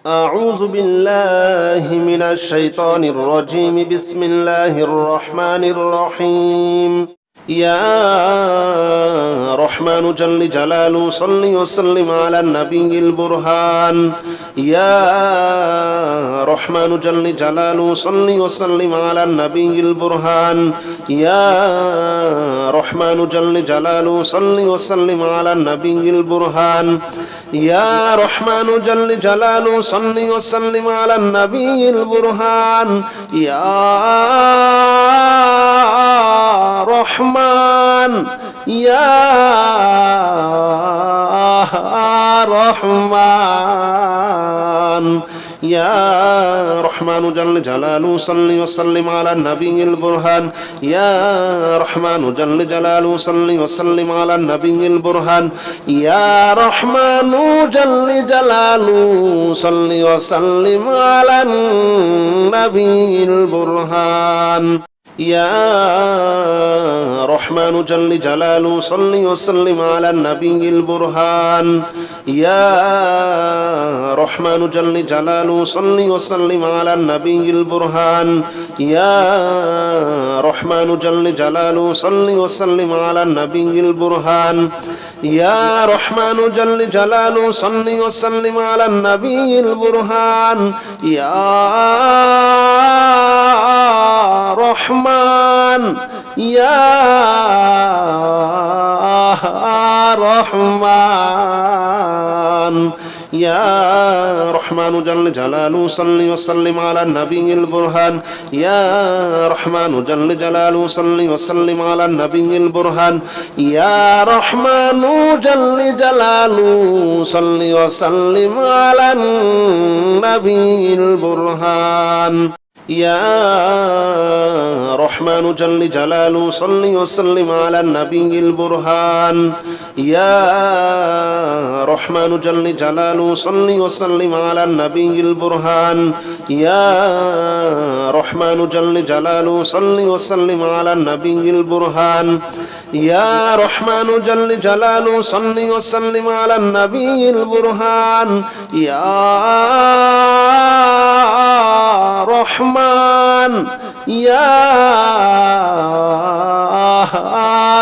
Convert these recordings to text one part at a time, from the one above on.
أعوذ بالله من الشيطان الرجيم بسم الله الرحمن الرحيم يا رحمن جل جلاله صل وسلم على النبي البرهان يا رحمن جل جلاله صل وسلم على النبي البرهان يا رحمن جل جلاله صل وسلم على النبي البرهان يا رحمن جل جلاله صل وسلم على النبي البرهان يا رحمن يا رحمن يا رحمن جل جلاله صل وسلم على النبي البرهان يا رحمن جل جلاله صل وسلم على النبي البرهان يا رحمن جل جلاله صل وسلم على النبي البرهان يا رحمن جل جلاله صل وسلم على النبي البرهان يا رحمن جل جلاله صل وسلم على النبي البرهان يا رحمن جل جلاله صل وسلم على النبي البرهان يا رحمن جل جلاله صل وسلم على النبي البرهان يا رحمن يا رحمن يا رحمن جل جلاله صل وسلم على النبي البرهان يا رحمن جل جلاله صل وسلم على النبي البرهان يا رحمن جل جلاله صل وسلم على النبي البرهان يا رحمن جل جلاله صل وسلم على النبي البرهان يا رحمن جل جلاله صل وسلم على النبي البرهان يا رحمن جل جلاله صل وسلم على النبي البرهان يا رحمن جل جلاله صل وسلم على النبي البرهان يا رحمن يا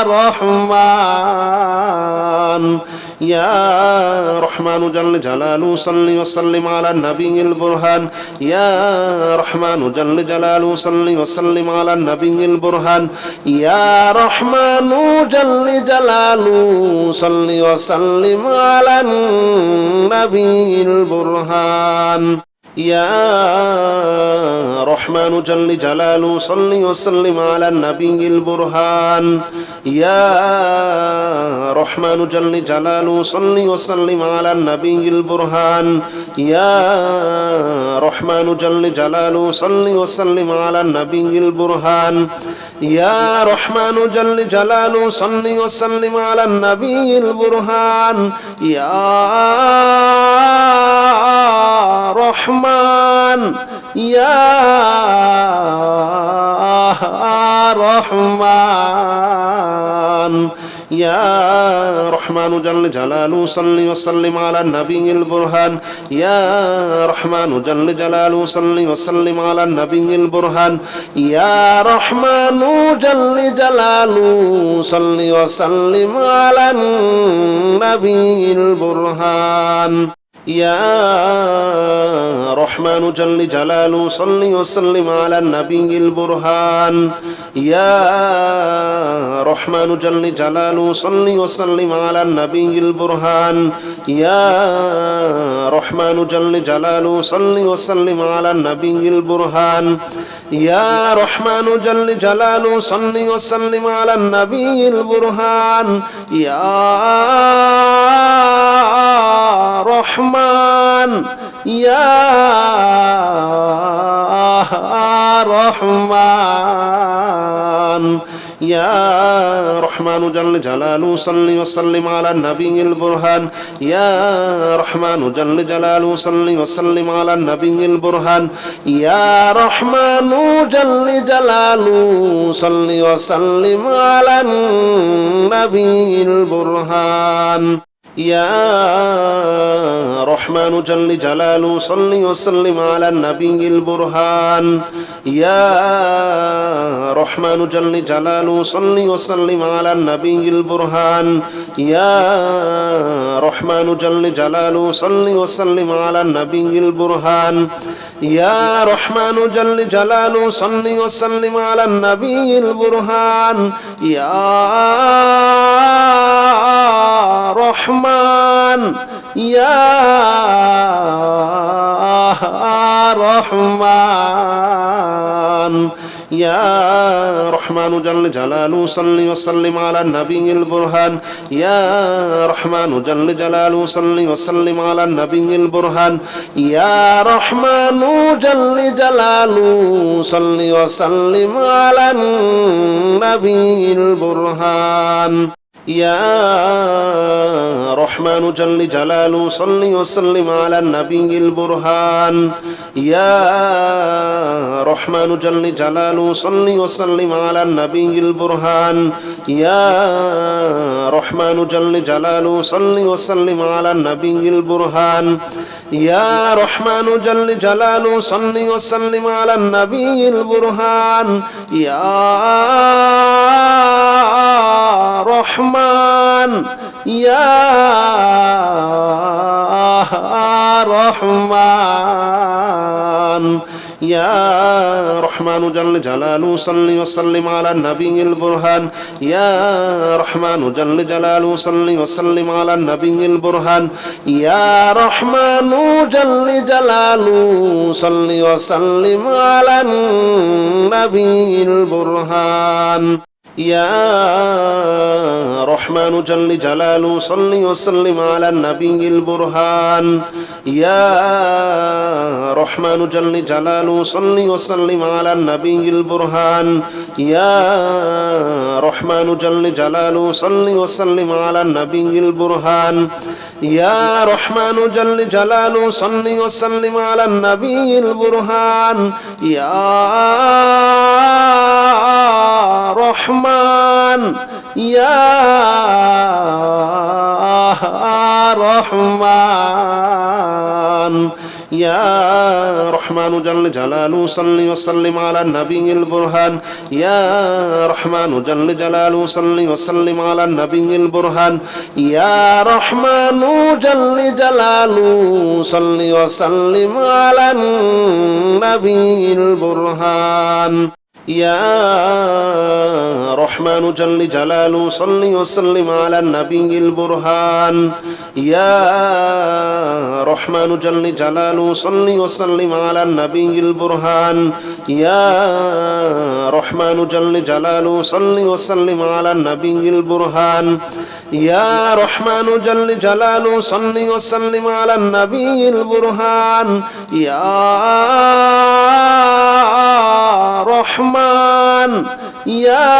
رحمن يا رحمن جل جلاله صل وسلم على النبي البرهان يا رحمن جل جلاله صل وسلم على النبي البرهان يا رحمن جل جلاله صل وسلم على النبي البرهان يا رحمن جل جلاله صل وسلم على النبي البرهان يا رحمن جل جلاله صل وسلم على النبي البرهان يا رحمن جل جلاله صل وسلم على النبي البرهان يا رحمن جل جلاله صل وسلم على النبي البرهان يا رحمن يا رحمن يا رحمن جل جلاله صل وسلم على النبي البرهان يا رحمن جل جلاله صل وسلم على النبي البرهان يا رحمن جل جلاله صل وسلم على النبي البرهان يا رحمن جل جلاله صل وسلم على النبي البرهان يا رحمن جل جلاله صل وسلم على النبي البرهان يا رحمن جل جلاله صل وسلم على النبي البرهان يا رحمن جل جلاله صل وسلم على النبي البرهان يا رحمن يا رحمن يا رحمن جل جلاله صل وسلم على النبي البرهان يا رحمن جل جلاله صل وسلم على النبي البرهان يا رحمن جل جلاله صل وسلم على النبي البرهان يا رحمن جل جلاله صل وسلم على النبي البرهان يا رحمن جل جلاله صل وسلم على النبي البرهان يا رحمن جل جلاله صل وسلم على النبي البرهان يا رحمن جل جلاله صل وسلم على النبي البرهان يا رحمن يا رحمن يا رحمن جل جلاله صل وسلم على النبي البرهان يا رحمن جل جلاله صل وسلم على النبي البرهان يا رحمن جل جلاله صل وسلم على النبي البرهان يا رحمن جل جلاله صل وسلم على النبي البرهان يا رحمن جل جلاله صل وسلم على النبي البرهان يا رحمن جل جلاله صل وسلم على النبي البرهان يا رحمن جل جلاله صل وسلم على النبي البرهان يا رحمن يا رحمن يا رحمن جل جلاله صل وسلم على النبي البرهان يا رحمن جل جلاله صل وسلم على النبي البرهان يا رحمن جل جلاله صل وسلم على النبي البرهان يا رحمن جل جلاله صل وسلم على النبي البرهان يا رحمن جل جلاله صل وسلم على النبي البرهان يا رحمن جل جلاله صل وسلم على النبي البرهان يا رحمن جل جلاله صل وسلم على النبي البرهان يا رحمن يا رحمن يا رحمن جل جلاله صل وسلم على النبي البرهان يا رحمن جل جلاله صل وسلم على النبي البرهان يا رحمن جل جلاله صل وسلم على النبي البرهان يا رحمن جل جلاله صل وسلم على النبي البرهان يا رحمن جل جلاله صل وسلم على النبي البرهان يا رحمن جل جلاله صل وسلم على النبي البرهان يا رحمن جل جلاله صل وسلم على النبي البرهان يا رحمن يا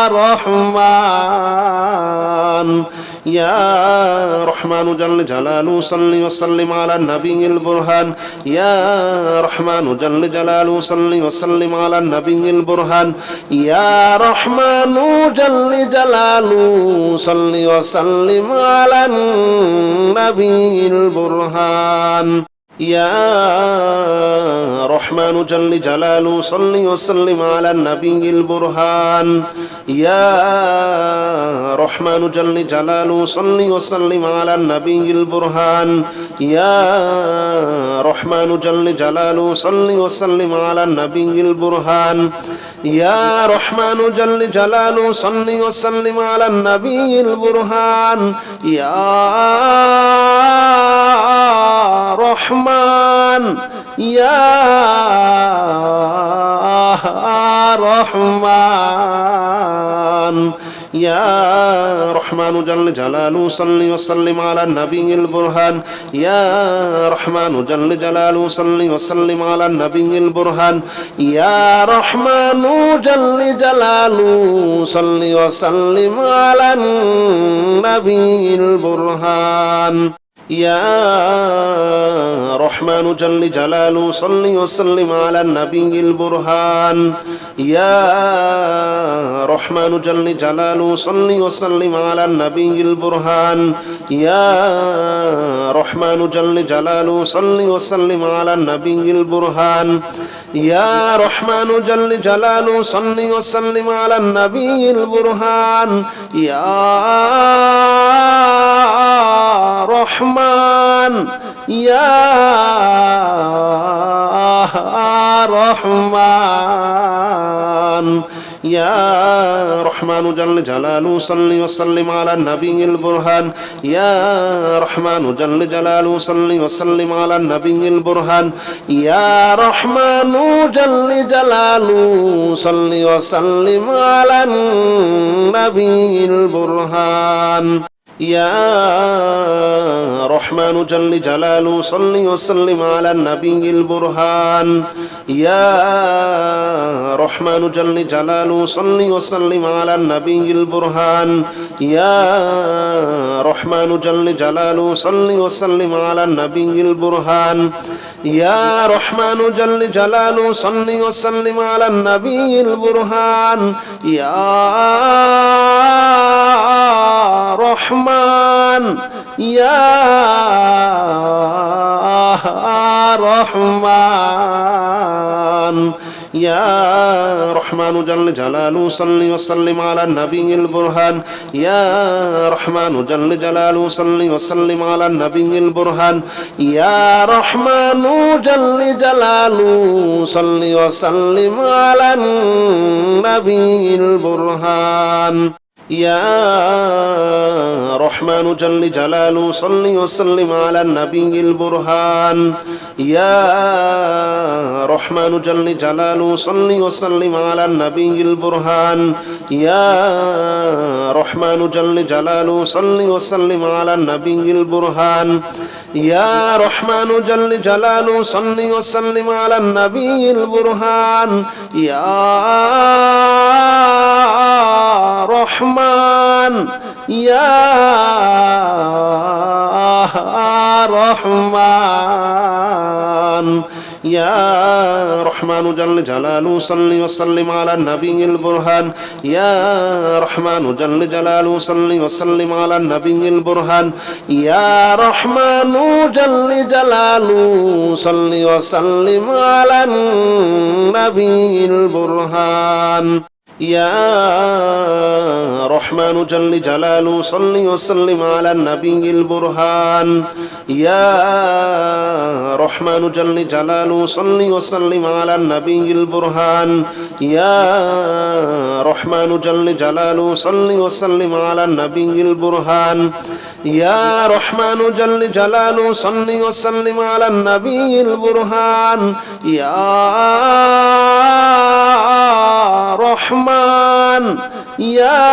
رحمن يا رحمن جل جلاله صل وسلم على النبي البرهان يا رحمن جل جلاله صل وسلم على النبي البرهان يا رحمن جل جلاله صل وسلم على النبي البرهان يا رحمن جل جلاله صل وسلم على النبي البرهان يا رحمن جل جلاله صل وسلم على النبي البرهان يا رحمن جل جلاله صل وسلم على النبي البرهان يا رحمن جل جلاله صل وسلم على النبي البرهان يا رحمن يا رحمن يا رحمن جل جلاله صل وسلم على النبي البرهان يا رحمن جل جلاله صل وسلم على النبي البرهان يا رحمن جل جلاله صل وسلم على النبي البرهان يا رحمن جل جلاله صل وسلم على النبي البرهان يا رحمن جل جلاله صل وسلم على النبي البرهان يا رحمن جل جلاله صل وسلم على النبي البرهان يا رحمن جل جلاله صل وسلم على النبي البرهان يا رحمن يا رحمن يا رحمن جل جلاله صل وسلم على النبي البرهان يا رحمن جل جلاله صل وسلم على النبي البرهان يا رحمن جل جلاله صل وسلم على النبي البرهان يا رحمن جل جلاله صل وسلم على النبي البرهان يا رحمن جل جلاله صل وسلم على النبي البرهان يا رحمن جل جلاله صل وسلم على النبي البرهان يا رحمن جل جلاله صل وسلم على النبي البرهان يا رحمن يا رحمن يا رحمن جل جلاله صل وسلم على النبي البرهان يا رحمن جل جلاله صل وسلم على النبي البرهان يا رحمن جل جلاله صل وسلم على النبي البرهان يا رحمن جل جلاله صل وسلم على النبي البرهان يا رحمن جل جلاله صل وسلم على النبي البرهان يا رحمن جل جلاله صل وسلم على النبي البرهان يا رحمن جل جلاله صل وسلم على النبي البرهان يا رحمن يا رحمن يا رحمن جل جلاله صل وسلم على النبي البرهان يا رحمن جل جلاله صل وسلم على النبي البرهان يا رحمن جل جلاله صل وسلم على النبي البرهان يا رحمن جل جلاله صل وسلم على النبي البرهان يا رحمن جل جلاله صل وسلم على النبي البرهان يا رحمن جل جلاله صل وسلم على النبي البرهان يا رحمن جل جلاله صل وسلم على النبي البرهان يا رحمن يا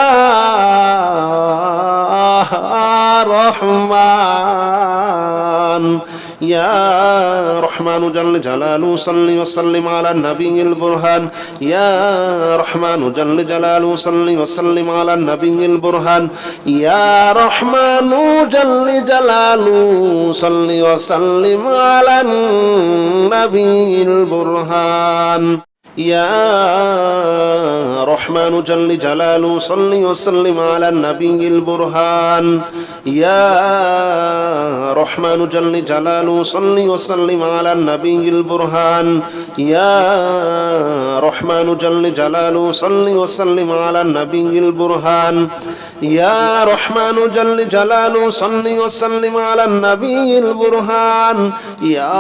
رحمن يا رحمن جل جلاله صل وسلم على النبي البرهان يا رحمن جل جلاله صل وسلم على النبي البرهان يا رحمن جل جلاله صل وسلم على النبي البرهان يا رحمن جل جلاله صل وسلم على النبي البرهان يا رحمن جل جلاله صل وسلم على النبي البرهان يا رحمن جل جلاله صل وسلم على النبي البرهان يا رحمن جل جلاله صل وسلم على النبي البرهان يا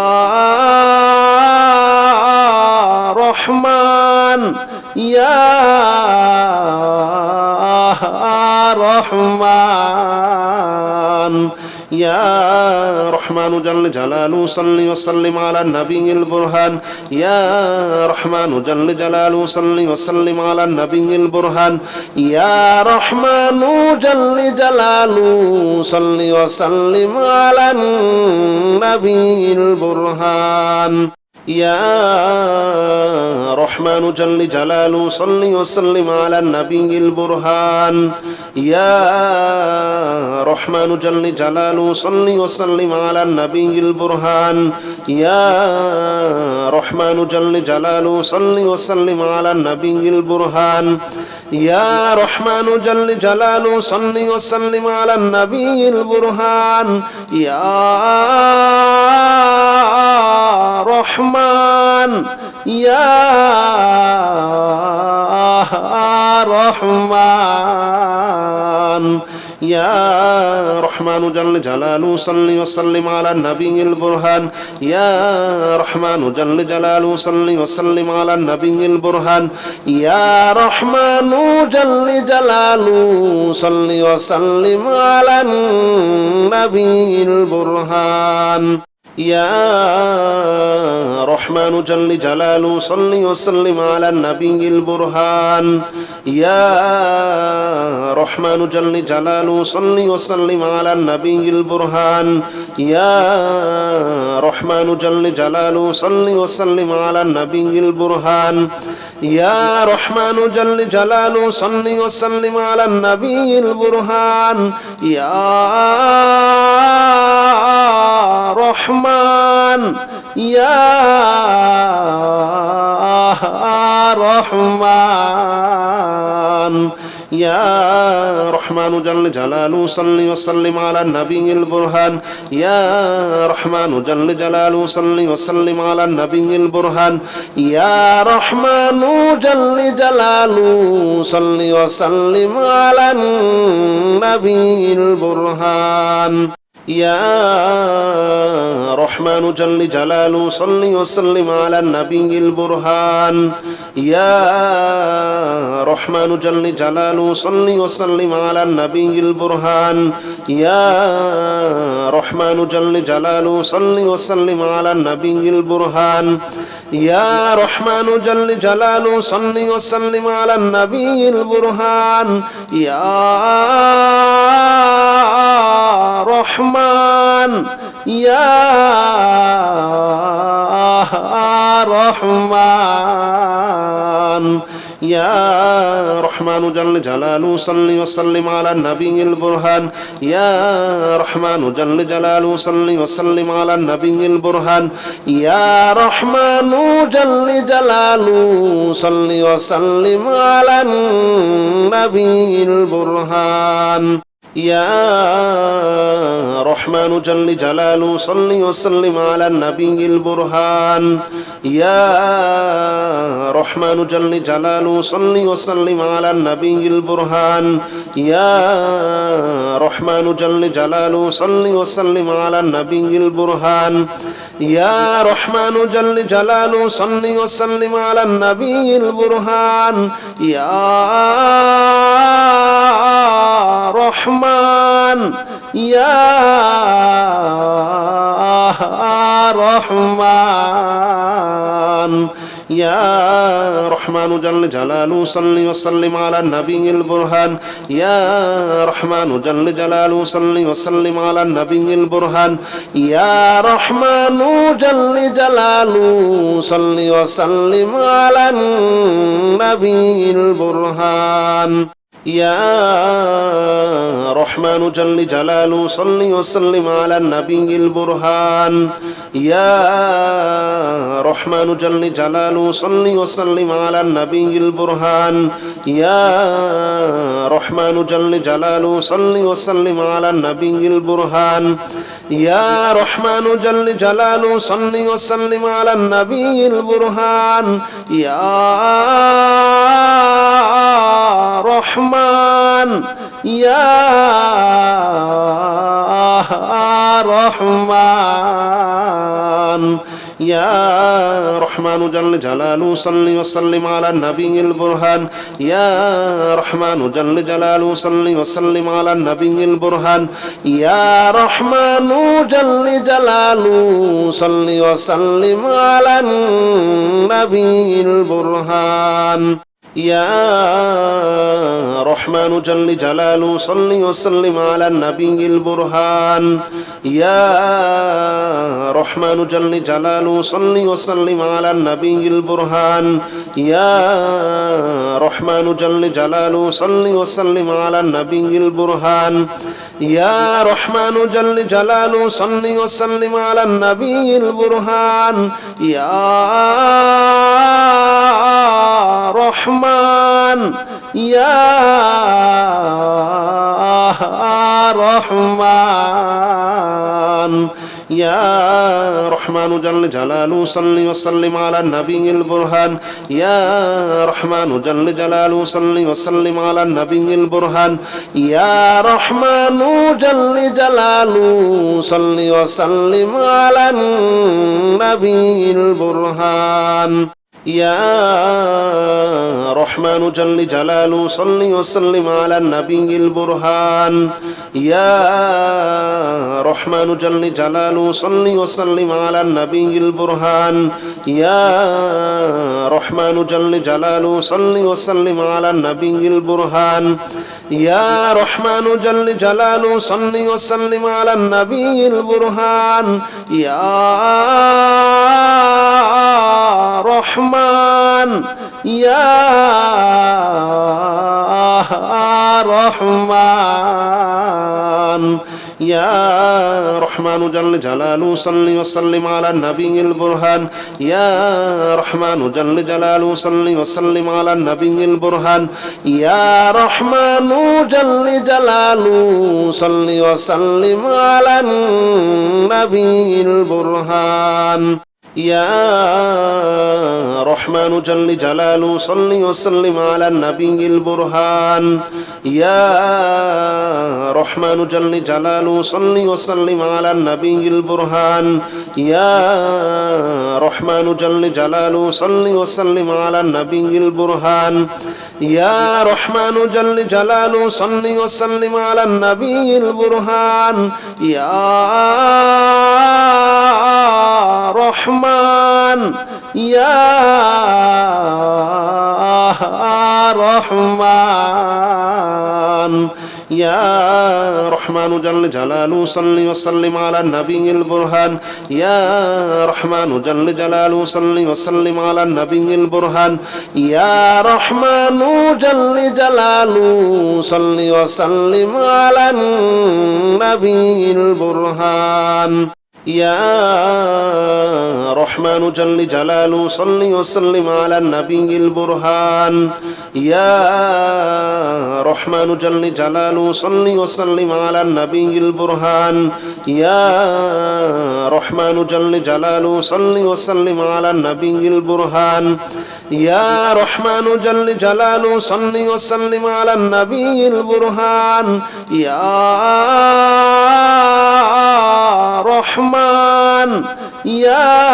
رحمن يا رحمن يا رحمن جل جلاله صل وسلم على النبي البرهان يا رحمن جل جلاله صل وسلم على النبي البرهان يا رحمن جل جلاله صل وسلم على النبي البرهان يا رحمن جل جلاله صل وسلم على النبي البرهان يا رحمن جل جلاله صل وسلم على النبي البرهان يا رحمن جل جلاله صل وسلم على النبي البرهان يا رحمن جل جلاله صل وسلم على النبي البرهان يا رحمن يا رحمن يا رحمن جل جلاله صل وسلم على النبي البرهان يا رحمن جل جلاله صل وسلم على النبي البرهان يا رحمن جل جلاله صل وسلم على النبي البرهان يا رحمن جل جلاله صل وسلم على النبي البرهان يا رحمن جل جلاله صل وسلم على النبي البرهان يا رحمن جل جلاله صل وسلم على النبي البرهان يا رحمن جل جلاله صل وسلم على النبي البرهان يا رحمن يا رحمن يا رحمن جل جلاله صل وسلم على النبي البرهان يا رحمن جل جلاله صل وسلم على النبي البرهان يا رحمن جل جلاله صل وسلم على النبي البرهان يا رحمن جل جلاله صل وسلم على النبي البرهان يا رحمن جل جلاله صل وسلم على النبي البرهان يا رحمن جل جلاله صل وسلم على النبي البرهان يا رحمن جل جلاله صل وسلم على النبي البرهان يا رحمن يا رحمن يا رحمن جل جلاله صل وسلم على النبي البرهان يا رحمن جل جلاله صل وسلم على النبي البرهان يا رحمن جل جلاله صل وسلم على النبي البرهان يا رحمن جل جلاله صل وسلم على النبي البرهان يا رحمن جل جلاله صل وسلم على النبي البرهان يا رحمن جل جلاله صل وسلم على النبي البرهان يا رحمن جل جلاله صل وسلم على النبي البرهان يا رحمن يا رحمن يا رحمن جل جلاله صل وسلم على النبي البرهان يا رحمن جل جلاله صل وسلم على النبي البرهان يا رحمن جل جلاله صل وسلم على النبي البرهان يا رحمن جل جلاله صل وسلم على النبي البرهان يا رحمن جل جلاله صل وسلم على النبي البرهان يا رحمن جل جلاله صل وسلم على النبي البرهان يا رحمن جل جلاله صل وسلم على النبي البرهان يا رحمن يا رحمن يا رحمن جل جلاله صل وسلم على النبي البرهان يا رحمن جل جلاله صل وسلم على النبي البرهان يا رحمن جل جلاله صل وسلم على النبي البرهان يا رحمن جل جلاله صل وسلم على النبي البرهان يا رحمن جل جلاله صل وسلم على النبي البرهان يا رحمن جل جلاله صل وسلم على النبي البرهان يا رحمن جل جلاله صل وسلم على النبي البرهان يا رحمن يا رحمن يا رحمن جل جلاله صل وسلم على النبي البرهان يا رحمن جل جلاله صل وسلم على النبي البرهان يا رحمن جل جلاله صل وسلم على النبي البرهان يا رحمن جل جلاله صل وسلم على النبي البرهان يا رحمن جل جلاله صل وسلم على النبي البرهان يا رحمن جل جلاله صل وسلم على النبي البرهان يا رحمن جل جلاله صل وسلم على النبي البرهان يا رحمن يا رحمن يا رحمن جل جلاله صل وسلم على النبي البرهان يا رحمن جل جلاله صل وسلم على النبي البرهان يا رحمن جل جلاله صل وسلم على النبي البرهان يا رحمن جل جلاله صل وسلم على النبي البرهان يا رحمن جل جلاله صل وسلم على النبي البرهان يا رحمن جل جلاله صل وسلم على النبي البرهان يا رحمن جل جلاله صل وسلم على النبي البرهان يا رحمن يا رحمن يا رحمن جل جلاله صل وسلم على النبي البرهان يا رحمن جل جلاله صل وسلم على النبي البرهان يا رحمن جل جلاله صل وسلم على النبي البرهان يا رحمن جل جلاله صل وسلم على النبي البرهان يا رحمن جل جلاله صل وسلم على النبي البرهان يا رحمن جل جلاله صل وسلم على النبي البرهان يا رحمن جل جلاله صل وسلم على النبي البرهان يا رحمن يا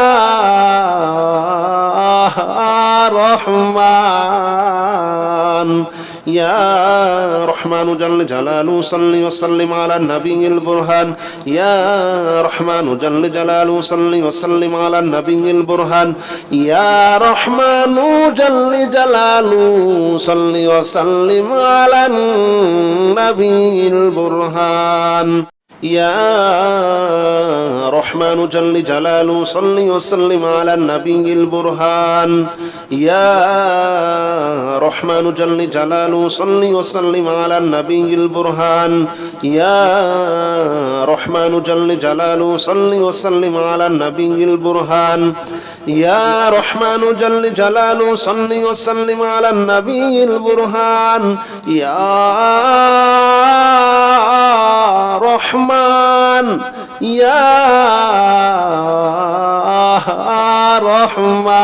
رحمن يا رحمن جل جلاله صل وسلم على النبي البرهان يا رحمن جل جلاله صل وسلم على النبي البرهان يا رحمن جل جلاله صل وسلم على النبي البرهان يا رحمن جل جلاله صل وسلم على النبي البرهان يا رحمن جل جلاله صل وسلم على النبي البرهان يا رحمن جل جلاله صل وسلم على النبي البرهان يا رحمن جل جلاله صل وسلم على النبي البرهان يا رحمن يا رحمن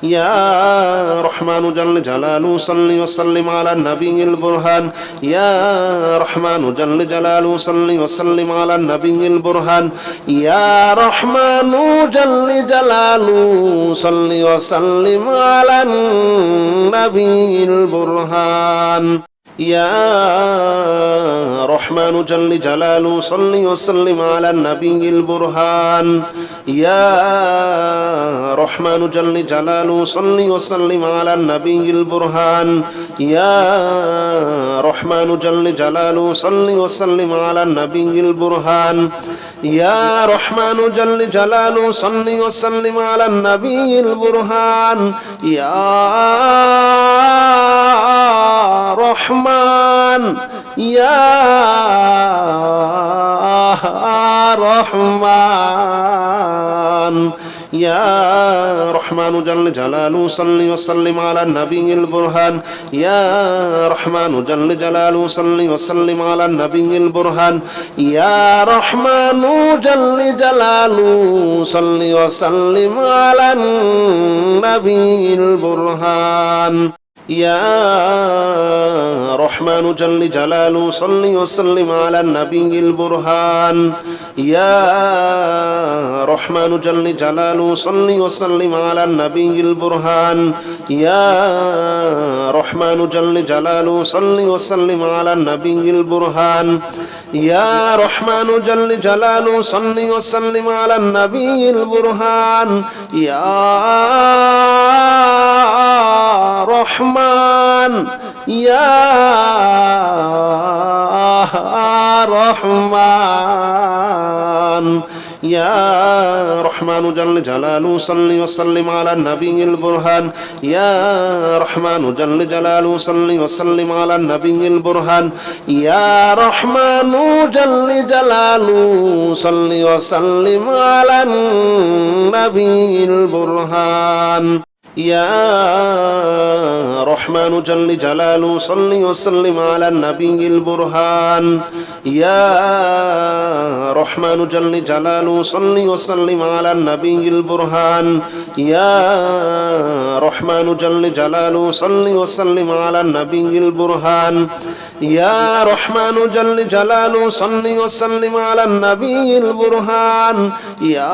يا رحمن جل جلاله صل وسلم على النبي البرهان يا رحمن جل جلاله صل وسلم على النبي البرهان يا رحمن جل جلاله صل وسلم على النبي البرهان يا رحمن جل جلاله صل وسلم على النبي البرهان يا رحمن جل جلاله صل وسلم على النبي البرهان يا رحمن جل جلاله صل وسلم على النبي البرهان يا رحمن جل جلاله صل وسلم على النبي البرهان يا رحمن يا رحمن يا رحمن جل جلاله صل وسلم على النبي البرهان يا رحمن جل جلاله صل وسلم على النبي البرهان يا رحمن جل جلاله صل وسلم على النبي البرهان يا رحمن جل جلاله صل وسلم على النبي البرهان يا رحمن جل جلاله صل وسلم على النبي البرهان يا رحمن جل جلاله صل وسلم على النبي البرهان يا رحمن جل جلاله صل وسلم على النبي البرهان يا رحمن يا رحمن يا رحمن جل جلاله صل وسلم على النبي البرهان يا رحمن جل جلاله صل وسلم على النبي البرهان يا رحمن جل جلاله صل وسلم على النبي البرهان يا رحمن جل جلاله صل وسلم على النبي البرهان يا رحمن جل جلاله صل وسلم على النبي البرهان يا رحمن جل جلاله صل وسلم على النبي البرهان يا رحمن جل جلاله صل وسلم على النبي البرهان يا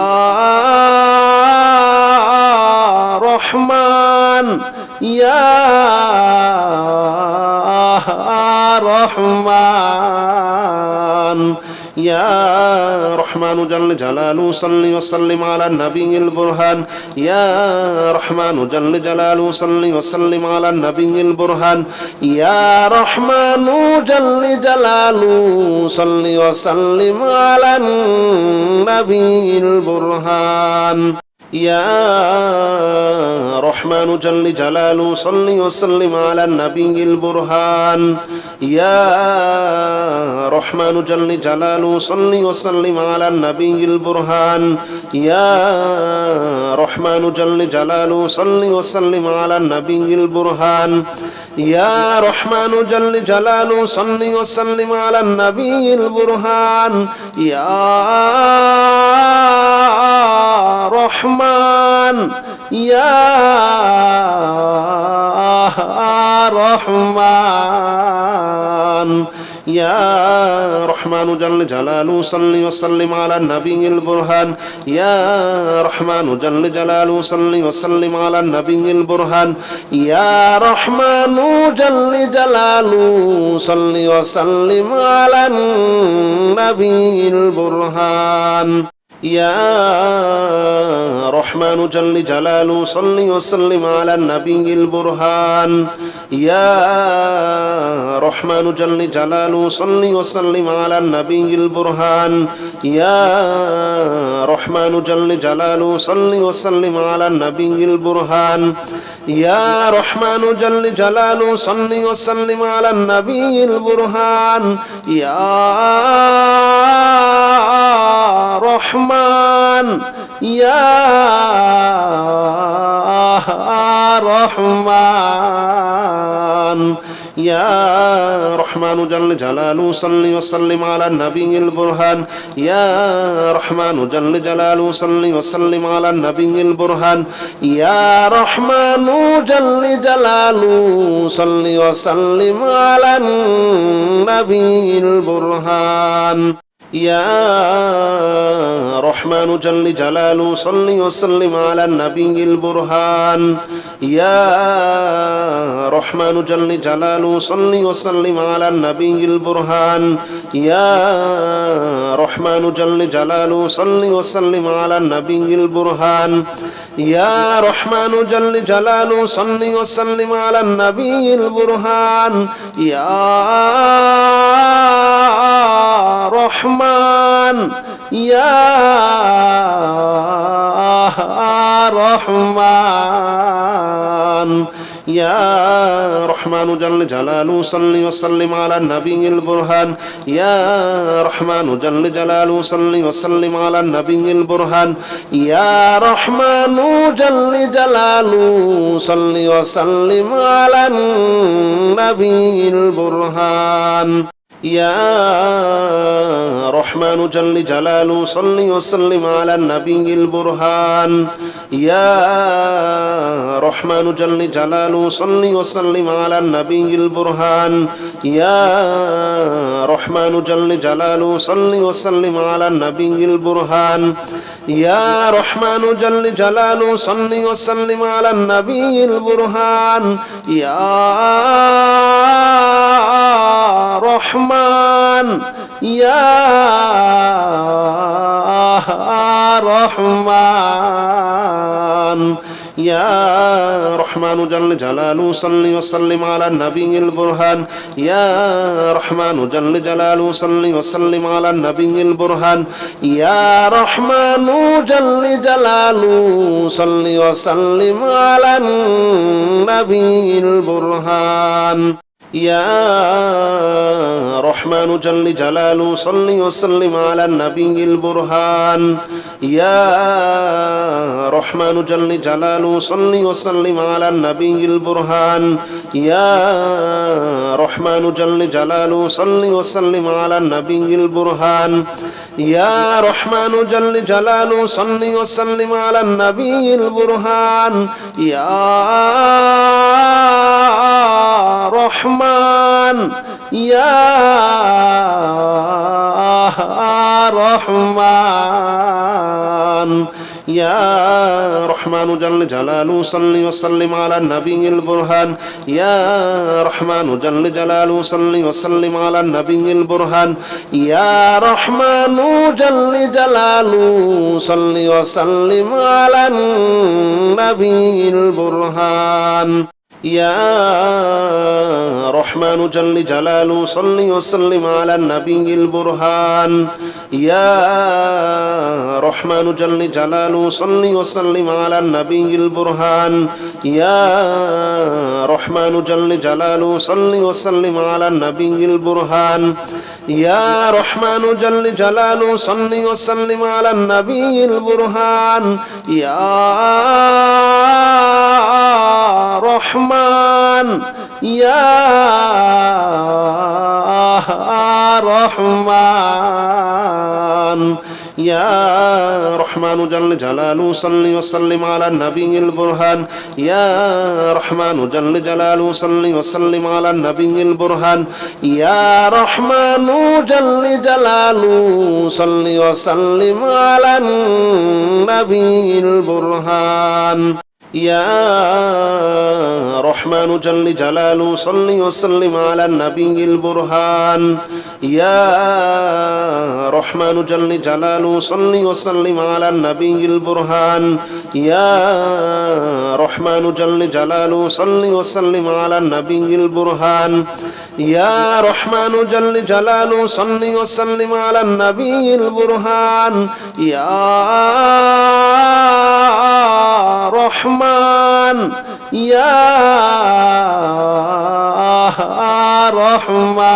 رحمن يا رحمن يا رحمن جل جلاله صل وسلم على النبي البرهان يا رحمن جل جلاله صل وسلم على النبي البرهان يا رحمن جل جلاله صل وسلم على النبي البرهان يا رحمن جل جلاله صل وسلم على النبي البرهان يا رحمن جل جلاله صل وسلم على النبي البرهان يا رحمن جل جلاله صل وسلم على النبي البرهان يا رحمن جل جلاله صل وسلم على النبي البرهان يا رحمن يا رحمن يا رحمن جل جلاله صل وسلم على النبي البرهان يا رحمن جل جلاله صل وسلم على النبي البرهان يا رحمن جل جلاله صل وسلم على النبي البرهان يا رحمن جل جلاله صل وسلم على النبي البرهان يا رحمن جل جلاله صل وسلم على النبي البرهان يا رحمن جل جلاله صل وسلم على النبي البرهان يا رحمن جل جلاله صل وسلم على النبي البرهان يا رحمن يا رحمن يا رحمن جل جلاله صل وسلم على النبي البرهان يا رحمن جل جلاله صل وسلم على النبي البرهان يا رحمن جل جلاله صل وسلم على النبي البرهان يا رحمن جل جلاله صل وسلم على النبي البرهان يا رحمن جل جلاله صل وسلم على النبي البرهان يا رحمن جل جلاله صل وسلم على النبي البرهان يا رحمن جل جلاله صل وسلم على النبي البرهان يا رحمن يا رحمن يا رحمن جل جلاله صل وسلم على النبي البرهان يا رحمن جل جلاله صل وسلم على النبي البرهان يا رحمن جل جلاله صل وسلم على النبي البرهان يا رحمن جل جلاله صل وسلم على النبي البرهان يا رحمن جل جلاله صل وسلم على النبي البرهان يا رحمن جل جلاله صل وسلم على النبي البرهان يا رحمن جل جلاله صل وسلم على النبي البرهان يا رحمن يا رحمن يا رحمن جل جلاله صل وسلم على النبي البرهان يا رحمن جل جلاله صل وسلم على النبي البرهان يا رحمن جل جلاله صل وسلم على النبي البرهان يا رحمن جل جلاله صل وسلم على النبي البرهان يا رحمن جل جلاله صل وسلم على النبي البرهان يا رحمن جل جلاله صل وسلم على النبي البرهان يا رحمن جل جلاله صل وسلم على النبي البرهان يا رحمن يا رحمن يا رحمن جل جلاله صل وسلم على النبي البرهان يا رحمن جل جلاله صل وسلم على النبي البرهان يا رحمن جل جلاله صل وسلم على النبي البرهان يا رحمن جل جلاله صل وسلم على النبي البرهان يا رحمن جل جلاله صل وسلم على النبي البرهان يا رحمن جل جلاله صل وسلم على النبي البرهان يا رحمن جل جلاله صل وسلم على النبي البرهان يا رحمن يا رحمن يا رحمن جل جلاله صل وسلم على النبي البرهان يا رحمن جل جلاله صل وسلم على النبي البرهان يا رحمن جل جلاله صل وسلم على النبي البرهان يا رحمن جل جلاله صل وسلم على النبي البرهان يا رحمن جل جلاله صل وسلم على النبي البرهان يا رحمن جل جلاله صل وسلم على النبي البرهان يا رحمن جل جلاله صل وسلم على النبي البرهان يا رحمن يا رحمن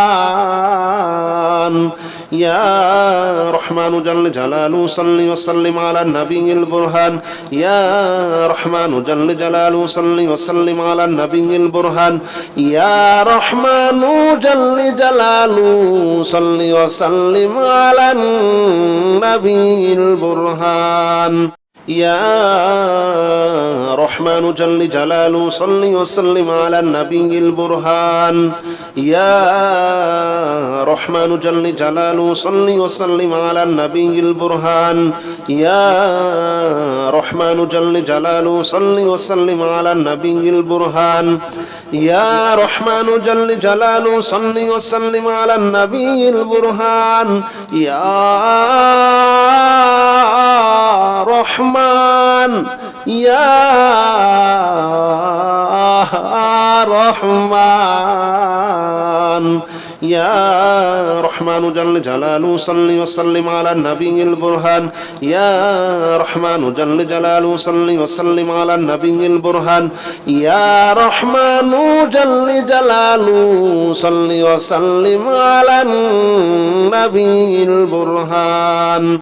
يا رحمن جل جلاله صل وسلم على النبي البرهان يا رحمن جل جلاله صل وسلم على النبي البرهان يا رحمن جل جلاله صل وسلم على النبي البرهان يا رحمن جل جلاله صل وسلم على النبي البرهان يا رحمن جل جلاله صل وسلم على النبي البرهان يا رحمن جل جلاله صل وسلم على النبي البرهان يا رحمن جل جلاله صل وسلم على النبي البرهان يا رحمن يا رحمن يا رحمن جل جلاله صل وسلم على النبي البرهان يا رحمن جل جلاله صل وسلم على النبي البرهان يا رحمن جل جلاله صل وسلم على النبي البرهان